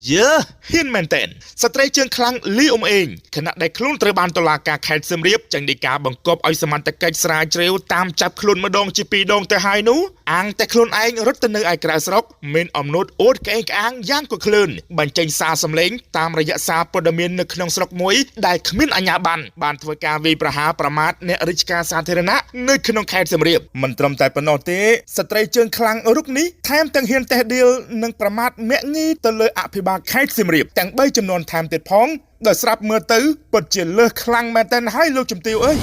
เยอะหินแมนเทนสตรีเชิงคลังลีอมเองขณะได้คลุ้นตระบานตลาการแคดเซมเรียบจังดีกาบังกบไอสมันตะไกสราเจริวตามจับคลุ้นมาดองจีปีดองแต่หายนูอ่างแต่คลุ้นไอรถตะเนอไอกระสรกเมนอมนุษย์โอ๊ตแกงอ่างย่างกว่าคลื่นบันเจงซาสำเล็งตามระยะซาปดเมียนนึกนองสรกมวยได้ขมิ้นอัญญาบันบานทวการวีประหาประมาทในริชกาสาธารณะนึกนองแคดเซมเรียบมันตรมใจปนอเตสตรีเชิงคลังรุกนี้แถมตังเฮียนแต่เดียวนึงประมาทเมงีตะเลยอภิบาลแคดเซมเรียบแต่งใบจำนวนแถมติดพ้องโดยสลับเมื่อตื้อปดเจริญเลือกคลังแมนเทนให้ลูกจุ่มติวเอ้ย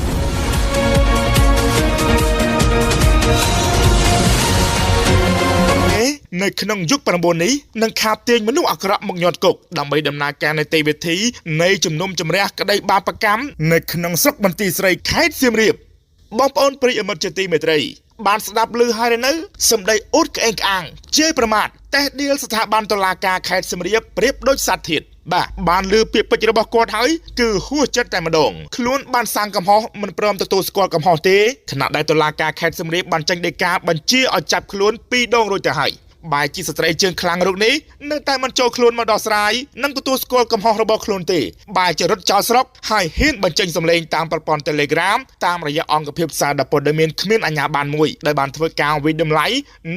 ในขนมยุคประมวลนี้นังคาเตียงมนุษย์อักระมกยอดกกดำไปดำนาการในเตวิธีในจุ่มนมจำเรียกก็ได้บาปกรรมในขนมซกบันตีใส่ไข่เสียมเรียบบองปอนปริยมจติเมตรีบานสดับลือไฮเรนึสมได้อุดเองอ่างเจ้ประมาทแต่เดียวสถาบันตุลาการไข่เสียมเรียบเปรียบโดยสัตว์ถิดบานลือเปียกปัจจุบันกอดหายคือหัวจัดแต่มาดงคล้วนบานสร้างกำหอมันพร้อมตัวสกอตกำหอเตขณะได้ตุลาการแคดสมเรียบบันจังเดกาบันเชี่ยเอาจับคล้วนปีดงโดยจะให้บายจีสตรีเชิงคลังรุกนี้เนื่องแต่มันโจคล้วนมาดอสไลนั่งตัวสกอตกำหอระบบคล้วนเตบายจะรถจอสรกให้เห็นบันจังสำเร็จตามประปอนเทเลกรามตามระยะองกับเพียบซาดับปอดเมียนขมิ้นอัญญาบานมวยได้บานทวการวิดมไหล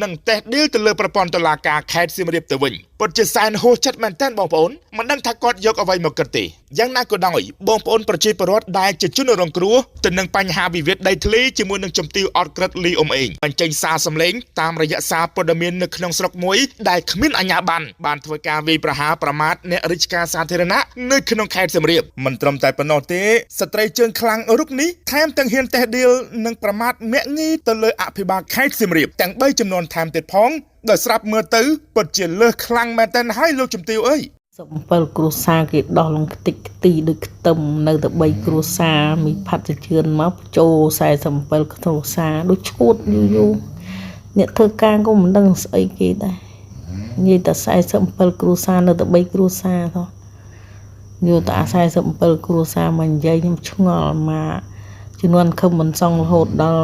นั่งแต่เดียวตะเลประปอนตุลาการแคดสมเรียบตะวินปดจะแซนโฮชัดแมนเทนบองปอนมันนั่งทักกอดยกเอาไว้หมกติยังน่าก็ได้บองปอนประชีประวัติได้จะจุนรงครัวแต่นังปัญหาวิเวทได้ทะเลจมูกนังจมติวออดกระลีอมเองปัญจังซาสำเร็จตามระยะซาปดเมียนนึกนองสรกมวยได้ขมิ้นอัญญาบันบานทวการวีประหาประมาทในริชกาสาธารณะนึกนองแคดเสมเรียบมันตรมใจปนอเตสตรีเชิงคลังรุกนี้แถมตังเฮียนแต่เดียวนังประมาทเมงีตะเลยอภิบาลแคดเสมเรียบแต่งใบจำนวนแถมติดพ้องโดยสลับเมื่อตื้อปดเจริญเลือกคลังแมนเทนให้ลูกจุ่มติวเอ้ยสมเปิลกรูซาเกดดอลงติกตีดึกตมในตะใบกรูซามีผัดจะเชือนมาโจใส่สมเปิลกรูซาดูชุดอยู่เนี่ยเธอการก็มันดังใส่กี่ได้ยี่แต่ใส่สมเปิลกรูซาในตะใบกรูซาเถอะอยู่แต่ใส่สมเปิลกรูซามันใหญ่ยังชงอมาจนวันเขามันส่องโหดดอล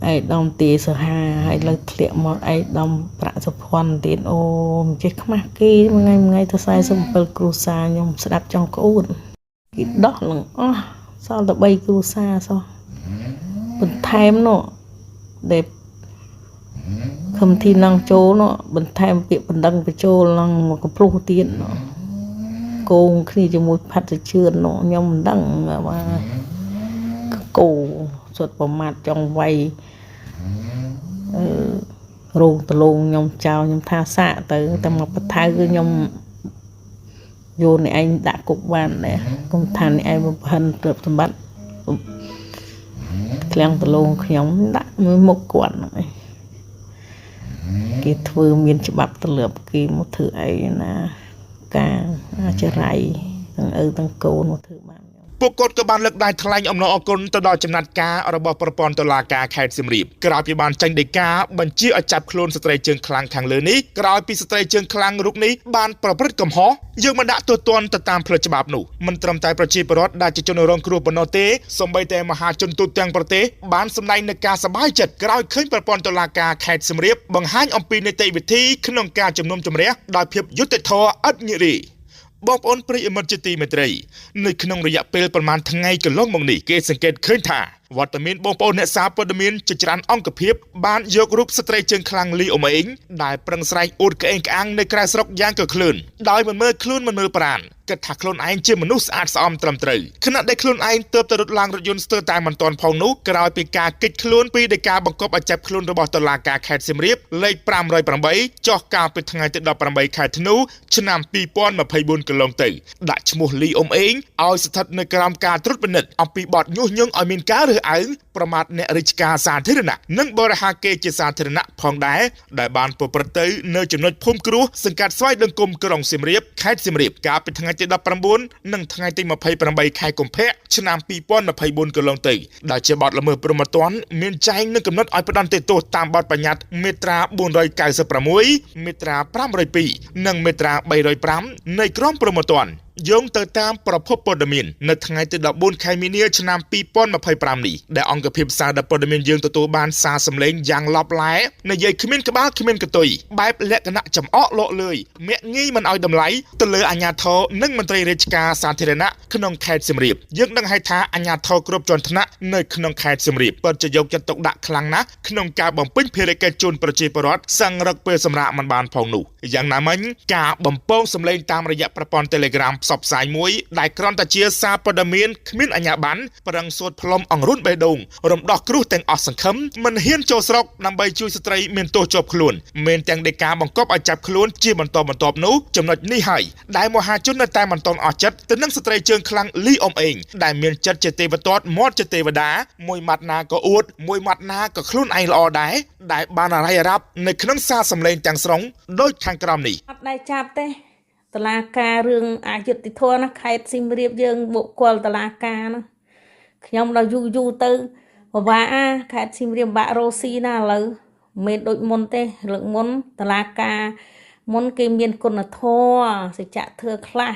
ไอ้ดอมตีสหาไอ้เลือดเลี้ยมไอ้ดอมประสบพรตีนโอมเจ๊ขมากี้มันไงตัวใส่สมเปิลกรูซายมสดับจังกูดกิดดอกหลังอ๋อซอตะใบกรูซาซอเป็นไทม์เนาะเด็บคำที่นั่งโจเนาะเป็นไทม์เปียเป็นดังไปโจลังมันก็ปลุกตีนเนาะโกงขี้จมูกพัดจะเชื่อเนาะยมดังว่าโกสดประมาทจังไวโรงตะลงยมเจ้ายมท่าสะแต่มาปะท้ายคือยมโยนในไอ้ด่ากุกวันเนี่ยกงทันไอ้บุพเพนเติบสมบัติเคลียงตะลงขยมด่าไม่หมกกวนเลยกีทวมีนฉบับตะเหลือบกีมุถือไอ้นะกาจะไรตั้งโกนมุถือบ้านปกติกบาลเลือกได้ทลายอมนออกลตลอดจำนัดการระบบประปอนตลาการแคดซิมรีบกราบพิบาลจังเดกาบัญชีอาจับโคลนสตรีเชิงคลังทางเลือนี้กราบปีสตรีเชิงคลังรุกนี้บานประพฤติกำหอยังมันด่าตัวตนตามเพลฉบับหนูมันตรมใจประชีประวัติได้จะจนรองครูปนเตสมใบแต่มหาจนตุเตียงประเตบานสำนัยในการสบายจัดกราบขึ้นประปอนตลาการแคดซิมรีบบังหันอมปีในเตวิธีขนมการจำนวนจำเรียได้เพียบยุติธรอัดยิรีบองปอนปริยมจิตีเมตรีในขนมระยะเปลประมาณทั้งไงกันล่องมองนี่เกสังเกตเคยถ่าวัตมินบองปอนเนสาปดมินจะจรันอ่องกับเพียบบานยกรูปสตรีเชิงคลังลีออกมาเองได้ปรังไสอุดกเองอังในกระสรกยางกับคลื่นได้มันเมื่อคลื่นมันเมื่อปราณกระถักคลื่นไอเชื่อมนุษย์อาจสอมตรำตรึขณะได้คลื่นไอเติบตรุดลางรถยนต์สเตอร์ตายมันตอนพองนุกลายเป็นการกิดคลื่นปีในการบังคับอาจับคลื่นระบบตลาการแคดซิมรีบเลยปรามรอยปรำใบจ่อการเป็นทางไงติดดอกปรำใบแคดธนูชนำปีป้อนมาพายบุญกันลงตื่ดัชมูลีอมเองเอาสถัดในกรามการตรุษเป็นหนึ่งเอาปีบอดยุ่งยังเอามินก้าหรือไอประมาทในริชกาสาธารณะนั่งบริหารเกจสาธารณะพองได้บานปประตูเนื้อจำนวนพุ่มครูสังกัดสวายดังกลมกระองซิมรีบแคดซิมรีบการเป็นทางไงติดดอกปรำบุญนั่งทางไงติมาพายปรำใบแคดกลมเพะชนำปีป้อนมาพายบุญกันลงตื่ได้จะบอดละเมอประมาตอนเมียนใจนึกกำนัดอ้อยประดันเตโตตามบอดปัญญาเมตราบุญรอยไก่สประมวยเมตราพรำรอยปีนั่งเมตราใบรอยพรำในกล้องประมาตอน យោងទៅតាមប្រភពព័ត៌មាននៅថ្ងៃទី14ខែមីនាឆ្នាំ2025នេះដែលអង្គភាពសារព័ត៌មានយើងទទួលបានសារសម្លេងយ៉ាងឡប់ឡែនិយាយគ្មានក្បាលគ្មានកន្ទុយបែបលក្ខណៈចំអកលក់លឿយមាក់ងាយមិនឲ្យតម្លៃទៅលើអាជ្ញាធរនិងមន្ត្រីរាជការសាធារណៈក្នុងខេត្តសៀមរាបយើងដឹងហើយថាអាជ្ញាធរគ្រប់ជាន់ថ្នាក់នៅក្នុងខេត្តសៀមរាបពិតជាយកចិត្តទុកដាក់ខ្លាំងណាស់ក្នុងការបំពេញភារកិច្ចជូនប្រជាពលរដ្ឋសង្រឹកពេលសម្រាកមិនបានផងនោះយ៉ាងណាមិញការបំពងសម្លេងតាមរយៈប្រព័ន្ធ Telegram ផ្សព្វផ្សាយមួយដែលគ្រាន់តែជាសារព័ត៌មានគ្មានអាជ្ញាប័ណ្ណប្រឹងសូត្រផ្លុំអង្រួនបេះដូងរំដោះគ្រោះទាំងអស់សង្ឃឹមមិនហ៊ានចូលស្រុកដើម្បីជួយស្ត្រីមានទោសជាប់ខ្លួនមានទាំងដីកាបង្កប់ឲ្យចាប់ខ្លួនជាបន្តបន្ទាប់នោះចំណុចនេះហើយដែលមហាជននៅតែមិនតន់អស់ចិត្តទៅនឹងស្ត្រីជើងខ្លាំងលីអ៊ុំអេងដែលមានចិត្តជាទេវទត្តមាត់ជាទេវតាមួយម៉ាត់ណាក៏អួតមួយម៉ាត់ណាក៏ខ្លួនឯងល្អដែរដែលបានអារ៉ៃអារ៉ាប់នៅក្នុងសារសម្លេងទាំងស្រុងដូចខាងក្រោមនេះអត់ដែរចាប់ទេតឡាការរឿងអយុត្តិធម៌ណាខេត្តសៀមរាបយើងបុគ្គលតឡាការណាខ្ញុំដល់យូរទៅពិបាកខេត្តសៀមរាបបាក់រ៉ូស៊ីណាឥឡូវមិនដូចមុនទេលើកមុនតឡាការមុនគេមានគុណធម៌សច្ចៈធឿខ្លះ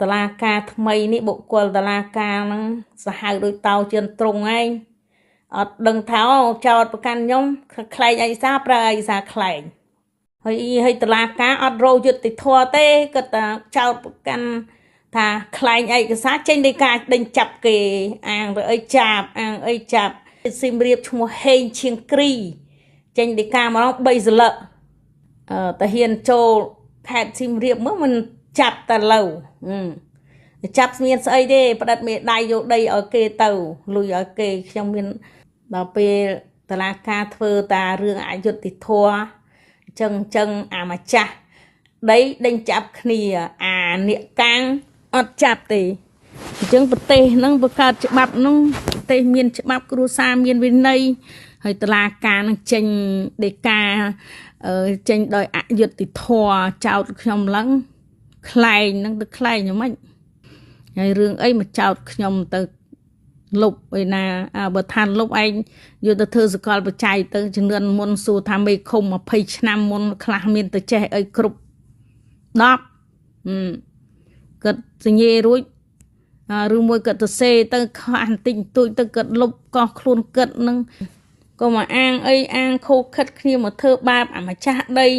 តឡាការថ្មីនេះបុគ្គលតឡាការហ្នឹងសាហាវដូចតោជឿនត្រង់ឯងអត់ដឹងថាចោតប្រកាន់ខ្ញុំខ្លែងអីសាប្រើអីសាខ្លែងហើយតឡាការអត់រោយុត្តិធម៌ទេគាត់តែចោតប្រកាន់ថាខ្លែងឯកសារចេញនៃការដេញចាប់គេអាងទៅអីចាប់អាងអីចាប់សៀមរាបឈ្មោះហេងឈៀងគ្រីចេញដីកាមកម្ដង3សន្លឹកតាហ៊ានចូលខេត្តសៀមរាបមកមិនចាប់តែឡូវចាប់មានស្អីទេផ្ដិតមេដៃយកដីឲ្យគេទៅលុយឲ្យគេខ្ញុំមានដល់ពេលតឡាការធ្វើតារឿងអយុត្តិធម៌អញ្ចឹងអាម្ចាស់ដីដេញចាប់គ្នាអាអ្នកកាំងអត់ចាប់ទេអញ្ចឹងប្រទេសហ្នឹងបង្កើតច្បាប់ហ្នឹងប្រទេសមានច្បាប់គ្រួសារមានវិន័យហើយតឡាការហ្នឹងចេញដីកាចេញដោយអយុត្តិធម៌ចោទខ្ញុំឡើងខ្លែងហ្នឹងទៅខ្លែងយ៉ាងម៉េចហើយរឿងអីមកចោទខ្ញុំទៅលុបឯណាបើឋានលុបឯងយកទៅធ្វើសកលបច្ច័យទៅជំនាន់មុនសួរថាមេឃុំ20ឆ្នាំមុនខ្លះមានទៅចេះអីគ្រប់10គាត់សញ្ញេរួចឬមួយគាត់ទៅសេទៅខ្វះបន្តិចបន្តួចទៅគាត់លុបកោះខ្លួនគាត់នឹងក៏មកអាងអីអាងខូខិតគ្នាមកធ្វើបាបអាម្ចាស់ដី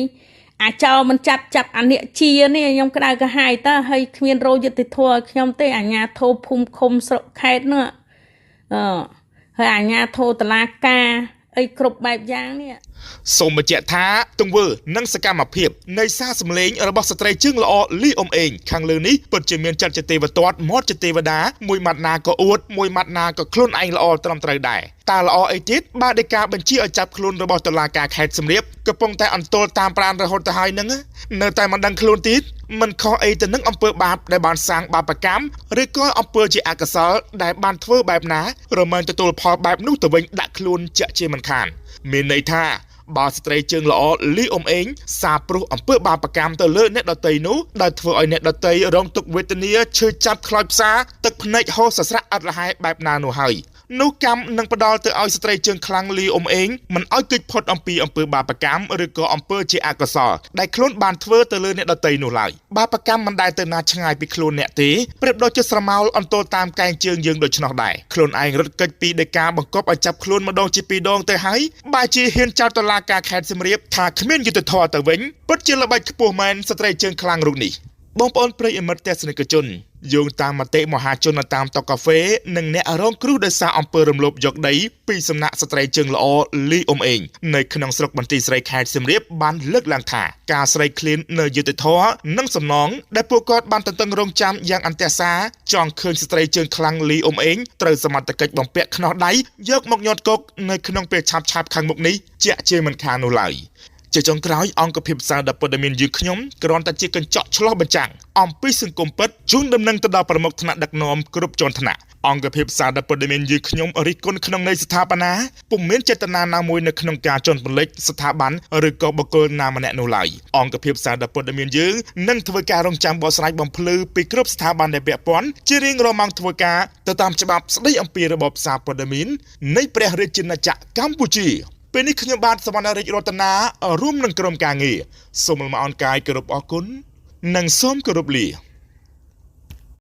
អាចោមិនចាប់អាអ្នកជានេះខ្ញុំក្តៅក្រហាយតើហើយគ្មានរោយុត្តិធម៌ខ្ញុំទេអាញាធោភូមិឃុំស្រុកខេត្តនោះហើយអាញាធោតឡាការអីគ្រប់បែបយ៉ាងនេះសូមបញ្ជាក់ថាទង្វើនិងសកម្មភាពនៃសារសម្លេងរបស់ស្ត្រីជើងល្អលីអ៊ុំអេងខាងលើនេះពិតជាមានចិត្តជាទេវទត្តមាត់ជាទេវតាមួយម៉ាត់ណាក៏អួតមួយម៉ាត់ណាក៏ខ្លួនឯងល្អត្រឹមត្រូវដែរតើល្អអីទៀតបាទដោយការបញ្ជាឲ្យចាប់ខ្លួនរបស់តុលាការខេត្តសៀមរាបកំពុងតែអន្ទោលតាមប្រានរហូតទៅហើយនឹងនៅតែមិនដឹងខ្លួនទៀតមិនខុសអីទៅនឹងអំពើបាបដែលបានសាងបាបកម្មឬក៏អំពើជាអកុសលដែលបានធ្វើបែបណារមែងទទួលផលបែបនោះទៅវិញដាក់ខ្លួនជាក់ជាមិនខានមានន័យថាបើស្ត្រីជើងល្អលីអ៊ុំអេងសាព្រោះអំពើបាបកម្មទៅលើអ្នកដតីនោះដែលធ្វើឲ្យអ្នកដតីរងទុក្ខវេទនាឈឺចាប់ខ្លោចផ្សាទឹកភ្នែកហូរសស្រាក់អត់លះបែបណានោះហើយនោះកម្មនឹងផ្ដល់ទៅឲ្យស្ត្រីជើងខ្លាំងលីអ៊ុំអេងមិនឲ្យគេចផុតអំពីអំពើបាបកម្មឬក៏អំពើជាអកុសលដែលខ្លួនបានធ្វើទៅលើអ្នកដតីនោះឡើយបាបកម្មមិនដែលទៅណាឆ្ងាយពីខ្លួនអ្នកទេប្រៀបដូចជាស្រមោលអន្ទោលតាមកែងជើងយើងដូច្នោះដែរខ្លួនឯងរត់គេចពីដីកាបង្កប់ឲ្យចាប់ខ្លួនម្ដងជា2ដងទៅហើយបើជាហ៊ានចោទតុលាការខេត្តសៀមរាបថាគ្មានយុត្តិធម៌ទៅវិញពិតជាល្បិចខ្ពស់មែនស្ត្រីជើងខ្លាំងរូបនេះបងប្អូនប្រិយមិត្តទស្សនិកជនយោងតាមមតិមហាជនតាមតុកាហ្វេនិងអ្នករងគ្រោះដោយសារអំពើរំលោភយកដីពីសំណាក់ស្ត្រីជើងល្អលីអ៊ុំអេងនៅក្នុងស្រុកបន្ទាយស្រីខេត្តសៀមរាបបានលើកឡើងថាការស្រីឃ្លាននៅយុត្តិធម៌និងសំណងដែលពួកគាត់បានតន្ទឹងរង់ចាំយ៉ាងអន្ទះសាចង់ឃើញស្ត្រីជើងខ្លាំងលីអ៊ុំអេងត្រូវសមត្ថកិច្ចបំពាក់ខ្នោះដៃយកមកញាត់គុកនៅក្នុងពេលឆាប់ខាងមុខនេះជាក់ជាមិនខាននោះឡើយជាចុងក្រោយអង្គភាពសារព័ត៌មានយើងខ្ញុំគ្រាន់តែជាកញ្ចក់ឆ្លុះបញ្ចាំងអំពីសង្គមពិតជូនដំណឹងទៅដល់ប្រមុខថ្នាក់ដឹកនាំគ្រប់ជាន់ថ្នាក់អង្គភាពសារព័ត៌មានយើងខ្ញុំរិះគន់ក្នុងន័យស្ថាបនាពុំមានចេតនាណាមួយនៅក្នុងការជន់ពន្លិចស្ថាប័នឬក៏បុគ្គលណាម្នាក់នោះឡើយអង្គភាពសារព័ត៌មានយើងនឹងធ្វើការរងចាំបកស្រាយបំភ្លឺពីគ្រប់ស្ថាប័នដែលពាក់ព័ន្ធជារៀងរាល់ម៉ោងធ្វើការទៅតាមច្បាប់ស្តីអំពីរបបសារព័ត៌មាននៃព្រះរាជាណាចក្រកម្ពុជាពេលនេះខ្ញុំបាទសមណ្ឌរាជរតនារួមនឹងក្រុមការងារសូមលំអរកាយគោរពអរគុណ និងសូមគោរពលា